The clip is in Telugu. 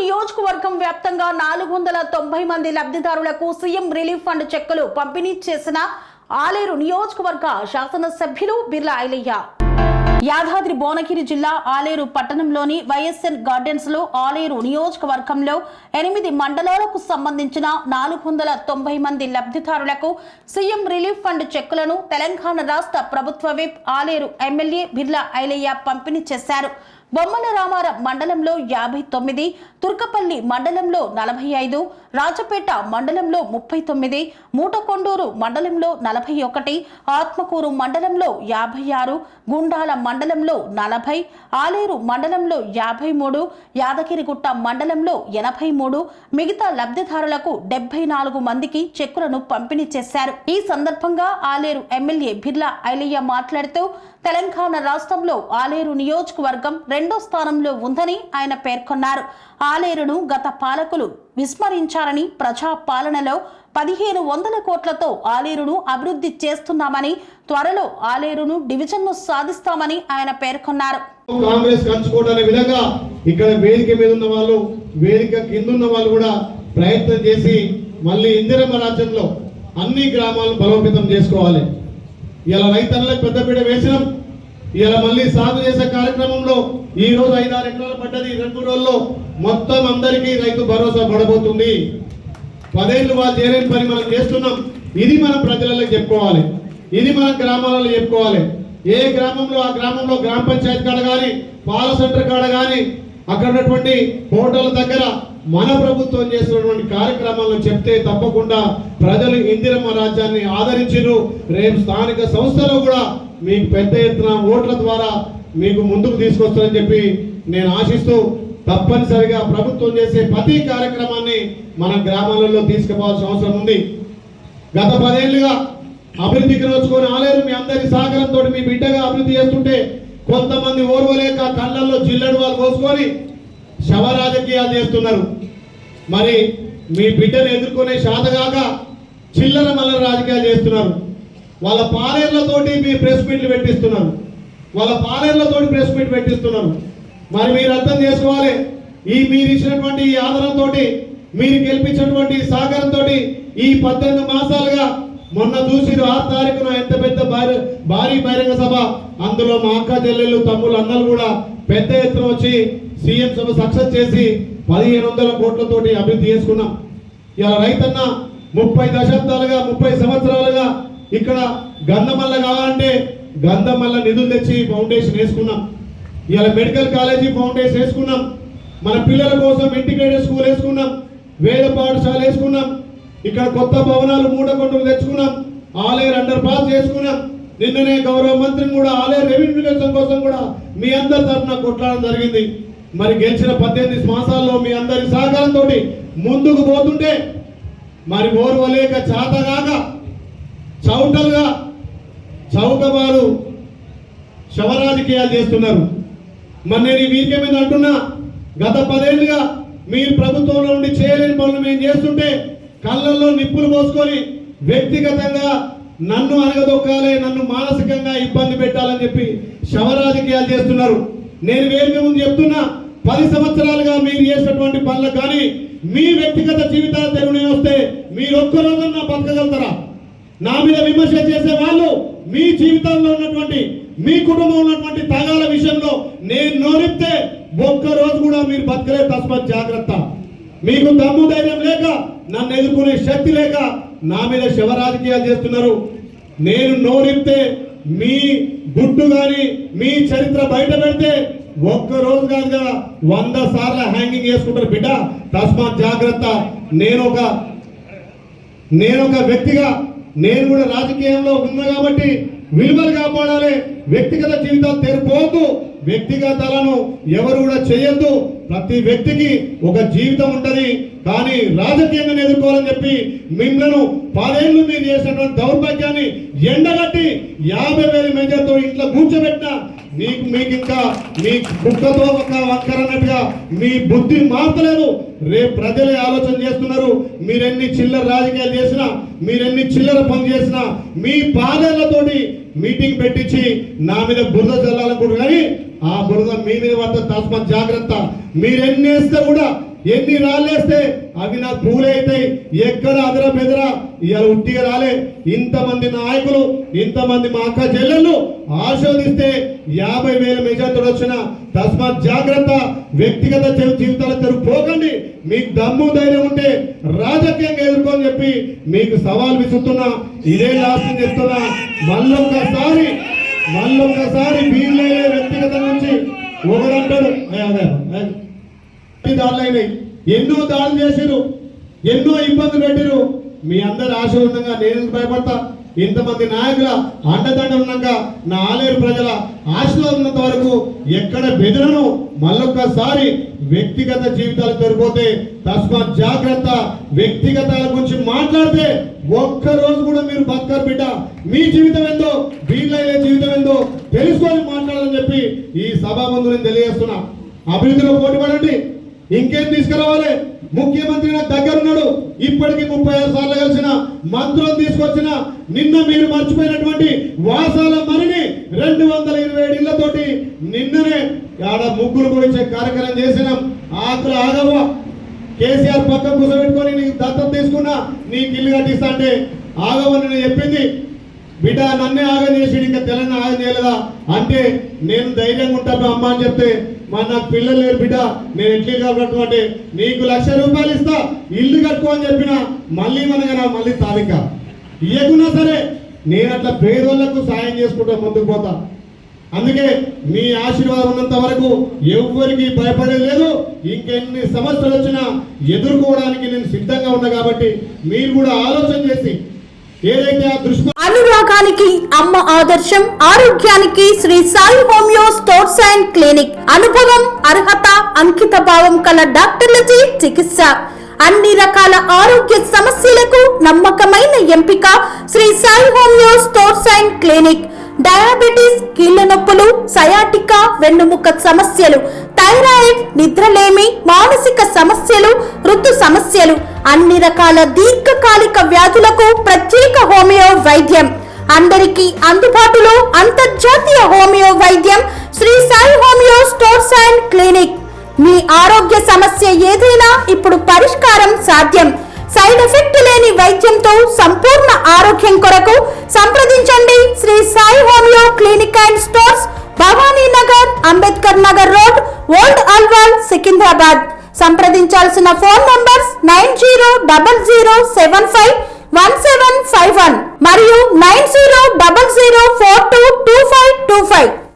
నియోజకవర్గం వ్యాప్తంగా 490 మంది లబ్ధిదారులకు సీఎం రిలీఫ్ ఫండ్ చెక్కులు పంపిణీ చేసిన ఆలేరు నియోజకవర్గ శాసనసభ్యులు బిర్లా ఐలయ్య. యాదాద్రి భువనగిరి జిల్లా ఆలేరు పట్టణంలోని వైఎస్ఎన్ గార్డెన్స్ లో ఆలేరు నియోజకవర్గంలో 8 మండలాలకు సంబంధించిన 490 మంది లబ్ధిదారులకు సీఎం రిలీఫ్ ఫండ్ చెక్కులను తెలంగాణ రాష్ట్ర ప్రభుత్వ విప్ ఆలేరు ఎమ్మెల్యే బిర్లా ఐలయ్య పంపిణీ చేశారు. బొమ్మల రామారం మండలంలో 59, తుర్కపల్లి మండలంలో 45, రాజపేట మండలంలో 39, మూటకొండూరు మండలంలో 41, ఆత్మకూరు మండలంలో 56, గుండాల మండలంలో 40, ఆలేరు మండలంలో 53, యాదగిరిగుట్ట మండలంలో 83, మిగతా లబ్ధిదారులకు 74 మందికి చెక్కులను పంపిణీ చేశారు. ఈ సందర్భంగా ఆలేరు ఎమ్మెల్యే బిర్లా ఐలయ్య మాట్లాడుతూ తెలంగాణ రాష్ట్రంలో ఆలేరు నియోజకవర్గం 2వ స్థానంలో ఉందని ఆయన పేర్కొన్నారు. ఆలేరును గత పాలకులు విస్మరించారని, ప్రజా పాలనలో 1500 కోట్లతో ఆలేరును అభివృద్ధి చేస్తున్నామని, త్వరలో ఆలేరును డివిజన్ను సాధిస్తామని ఆయన పేర్కొన్నారు. కాంగ్రెస్ కంచుకోవడానికి విధంగా ఇక్కడ వేదిక మీద ఉన్న వాళ్ళు, వేదిక కింద ఉన్న వాళ్ళు కూడా ప్రయత్నం చేసి మళ్ళీ ఇందిరమ్మ రాజ్యంలో అన్ని గ్రామాలను బలోపేతం చేసుకోవాలి. ఇలా రైతన్నలకు పెద్దపీట వేసినాం. ఇలా మళ్ళీ సాగు చేసే కార్యక్రమంలో ఈ రోజు 5-6 ఎకరాలు పడ్డది. 2 రోజుల్లో మొత్తం అందరికీ రైతు భరోసా పడబోతుంది. 10 ఏళ్ళు వాళ్ళు చేయలేని పని మనం చేస్తున్నాం. ఇది మనం ప్రజలకు చెప్పుకోవాలి, ఇది మనం గ్రామాలలో చెప్పుకోవాలి. ఏ గ్రామంలో ఆ గ్రామంలో గ్రామ పంచాయతీ కాడ కానీ, పాల సెంటర్ కాడ కానీ, అక్కడ ఉన్నటువంటి హోటల్ దగ్గర మన ప్రభుత్వం చేస్తున్నటువంటి కార్యక్రమాలను చెప్తే తప్పకుండా ప్రజలు ఇందిరమ్మ రాజ్యాన్ని ఆదరించారు. రేపు స్థానిక సంస్థలు కూడా మీకు పెద్ద ఎత్తున ఓట్ల ద్వారా మీకు ముందుకు తీసుకొస్తారని చెప్పి నేను ఆశిస్తూ, తప్పనిసరిగా ప్రభుత్వం చేసే ప్రతి కార్యక్రమాన్ని మన గ్రామాలలో తీసుకుపోవాల్సిన అవసరం ఉంది. గత 10 ఏళ్ళుగా అభివృద్ధికి నోచుకొని ఆలేరు మీ అందరి సహకారంతో మీ బిడ్డగా అభివృద్ధి చేస్తుంటే కొంతమంది ఓర్వలేక కళ్ళల్లో జిల్లెడు వాళ్ళు పోసుకొని శవ రాజకీయాలు చేస్తున్నారు. మరి మీ బిడ్డను ఎదుర్కొనే శాతగాక చిల్లర మల్లర రాజకీయాలు చేస్తున్నారు. వాళ్ళ పాలేర్లతోటి మీ ప్రెస్ మీట్లు పెట్టిస్తున్నారు, మరి మీరు అర్థం చేసుకోవాలి. మీరు ఇచ్చినటువంటి ఈ ఆదరణతో, మీరు గెలిపించినటువంటి సహకారంతో ఈ 18 మాసాలుగా మొన్న చూసిరు 6 తారీఖున ఎంత పెద్ద భారీ బహిరంగ సభ, అందులో మా అక్క చెల్లెళ్ళు, తమ్ముళ్ళు, అన్నలు కూడా పెద్ద ఎత్తున వచ్చి సీఎం సభ సక్సెస్ చేసి 1500 కోట్లతోటి అభివృద్ధి చేసుకున్నాం. ఇలా రైతన్న 30 దశాబ్దాలుగా 30 సంవత్సరాలుగా ఇక్కడ గంధమల్ల కావాలంటే గంధమల్ల నిధులు తెచ్చి ఫౌండేషన్ వేసుకున్నాం. ఇలా మెడికల్ కాలేజీ ఫౌండేషన్ వేసుకున్నాం. మన పిల్లల కోసం ఇంటిగ్రేటెడ్ స్కూల్ వేసుకున్నాం, వేద పాఠశాల వేసుకున్నాం. ఇక్కడ కొత్త భవనాలు మూటకొండలు తెచ్చుకున్నాం, ఆలేరు అండర్ పాస్ చేసుకున్నాం. నిన్ననే గౌరవ మంత్రిని కూడా ఆలేరు రెవెన్యూ కోసం కూడా మీ అందరి తరఫున కొట్లాడడం జరిగింది. మరి గెలిచిన 18 మాసాల్లో మీ అందరి సహకారంతో ముందుకు పోతుంటే మరి ఓర్వలేక చాతగాక చౌటలుగా చౌకబారు శవరాజకీయాలు చేస్తున్నారు. మరి నేను ఈ వీకే మీద అంటున్నా, గత 10 ఏళ్ళుగా మీరు ప్రభుత్వంలో ఉండి చేయలేని పనులు మేము చేస్తుంటే కళ్ళల్లో నిప్పులు పోసుకొని వ్యక్తిగతంగా నన్ను అనగదొక్కాలి, నన్ను మానసికంగా ఇబ్బంది పెట్టాలని చెప్పి శవరాజకీయాలు చేస్తున్నారు. నేను వేదిక ముందు చెప్తున్నా, 10 సంవత్సరాలుగా మీరు చేసినటువంటి పనులకు కానీ మీ వ్యక్తిగత జీవితాలు తెరువునే వస్తే మీరు ఒక్కరోజన్నా బతకగలుగుతారా? నా మీద విమర్శ చేసే వాళ్ళు మీ జీవితంలో ఉన్నటువంటి, మీ కుటుంబంలో ఉన్నటువంటి త్యాగాల విషయంలో నేను నోరిస్తే ఒక్కరోజు కూడా మీరు బతకలే. తస్మాత్ జాగ్రత్త. మీకు దమ్ము ధైర్యం లేక, నన్ను ఎదుర్కొనే శక్తి లేక నా మీద శవరాజకీయాలు చేస్తున్నారు. నేను నోరిస్తే మీ గుట్టు కానీ మీ చరిత్ర బయట పెడితే ఒక్కరోజు కాదుగా 100 సార్లు హ్యాంగింగ్ చేసుకుంటారు బిడ్డ. తస్మాత్ జాగ్రత్త. నేను ఒక వ్యక్తిగా, నేను కూడా రాజకీయంలో ఉన్నా కాబట్టి విలువలు కాపాడాలి. వ్యక్తిగత జీవితాలు తెరిపోవద్దు, వ్యక్తిగతాలను ఎవరు కూడా చేయొద్దు. ప్రతి వ్యక్తికి ఒక జీవితం ఉంటుంది, కానీ రాజకీయంగా ఎదుర్కోవాలని చెప్పి మిమ్మల్ని 10 ఏళ్ళు మీరు చేసినటువంటి దౌర్భాగ్యాన్ని ఎండగట్టి 50,000 మెజార్టీతో ఇంట్లో కూర్చోబెట్టిన మీకు ఇంకా మీ కుక్కతో ఒక వంకరన్నట్టుగా మీ బుద్ధి మారతలేదు. రేపు ప్రజలే ఆలోచన చేస్తున్నారు. మీరెన్ని చిల్లర రాజకీయాలు చేసినా, మీరెన్ని చిల్లర పనులు చేసినా, మీ పాదేళ్లతోటి మీటింగ్ పెట్టించి నా మీద బురద చల్లాలనుకుంటున్నారు. కానీ ఆ బురద మీ మీద పడుతుంది. తస్మాత్ జాగ్రత్త. మీరెన్నేస్తే కూడా ఎన్ని రాళ్ళేస్తే అవి నాకు పూలే అవుతాయి. ఎక్కడ అదర బెదరా ఇవాళ ఉట్టిగా రాలే. ఇంతమంది నాయకులు, ఇంతమంది మా అక్క చెల్లెళ్ళు ఆశీర్వదిస్తే 50,000 మెజార్టీలు వచ్చిన తస్మాత్ జాగ్రత్త. వ్యక్తిగత జీవితాల తెరుగు పోకండి. మీకు దమ్ము ధైర్యం ఉంటే రాజకీయంగా ఎదుర్కొని చెప్పి మీకు సవాల్ విసురుతున్నా. ఇదే లాస్ట్ చెప్తున్నా. మళ్ళొక్కసారి వీళ్ళే వ్యక్తిగత నుంచి ఒకడంటాడు దాడులైనాయి, ఎన్నో దాడులు చేసిరు, ఎన్నో ఇబ్బందులు పెట్టిరు. మీ అందరు ఆశీర్వాదంగా నేను భయపడతా. ఇంతమంది నాయకుల అండదండ ఉన్నాక నా ఆలేరు ప్రజల ఆశీర్వాదం ఉన్నంత వరకు ఎక్కడ బెదరను. మళ్ళొక్కసారి వ్యక్తిగత జీవితాలు తెరిపోతే తస్మాత్ జాగ్రత్త. వ్యక్తిగతాల గురించి మాట్లాడితే ఒక్కరోజు కూడా మీరు బతకరు బిడ్డ. మీ జీవితం ఏందో, వీళ్ళయ్యే జీవితం ఏందో తెలుసుకొని మాట్లాడాలని చెప్పి ఈ సభా ముందు నేను తెలియజేస్తున్నా. అభివృద్ధిలో పోటీ పడండి. ఇంకేం తీసుకురావాలి? ముఖ్యమంత్రి నాకు దగ్గరున్నాడు. ఇప్పటికీ 36 సార్లు కలిసిన మంత్రులను తీసుకొచ్చిన. నిన్న మీరు మర్చిపోయినటువంటి వాసాల మరిని 227 ఇళ్లతోటి నిన్ననే ఆడ ముగ్గులు గురించే కార్యక్రమం చేసినాం. ఆకులు ఆగవ కేసీఆర్ పక్కన కూర్చోబెట్టుకొని నీకు దత్తత తీసుకున్నా, నీకు ఇల్లు కట్టిస్తా అంటే ఆగవని నేను చెప్పింది. బిడ్డ నన్నే ఆగం చేసి ఇంకా తెలంగాణ ఆగం చేయలేదా అంటే నేను ధైర్యంగా ఉంటాను అమ్మ అని చెప్తే, మరి నాకు పిల్లలు లేరు బిడ్డ, నేను ఎట్లీ కట్టుకో అంటే నీకు ₹1,00,000 ఇస్తా ఇల్లు కట్టుకో అని చెప్పిన. మళ్ళీ తాలిక ఇయ్యకున్నా సరే నేను అట్లా పేదోళ్లకు సాయం చేసుకుంటా ముందుకు పోతా. అందుకే మీ ఆశీర్వాదం ఉన్నంత వరకు ఎవ్వరికి భయపడేది లేదు. ఇంకెన్ని సమస్యలు వచ్చినా ఎదుర్కోవడానికి నేను సిద్ధంగా ఉన్నా. కాబట్టి మీరు కూడా ఆలోచన చేసి ఏదైతే ఆ దృష్టి అనురాగానికి అమ్మ ఆదర్శం, ఆరోగ్యానికి Sri Sai homeo stores and clinic. అనుభవం, అర్హత, అంకిత భావం కల డాక్టర్లచే చికిత్స. అన్ని రకాల ఆరోగ్య సమస్యలకు నమ్మకమైన ఎంపిక Sri Sai homeo stores and clinic. Diabetes, కీళ్ల నొప్పులు, సయాటికా, వెన్నుముక్క సమస్యలు, థైరాయిడ్, నిద్రలేమి, మానసిక సమస్యలు, ఋతు సమస్యలు, అన్ని రకాల దీర్ఘకాలిక వ్యాధులకు ప్రత్యేక హోమియో వైద్యం. అందరికీ అందుబాటులో అంతర్జాతీయ హోమియో వైద్యం Sri Sai homeo stores and clinic. మీ ఆరోగ్య సమస్య ఏదైనా ఇప్పుడు పరిష్కారం సాధ్యం. సైడ్ ఎఫెక్ట్ లేని వైద్యంతో సంపూర్ణ ఆరోగ్యం కొరకు సంప్రదించండి Sri Sai homeo clinic and stores, Bhavani Nagar, Ambedkar Nagar road, old Alwal, Secunderabad. సంప్రదించాల్సిన ఫోన్ నంబర్స్ 9000751751 మరియు 90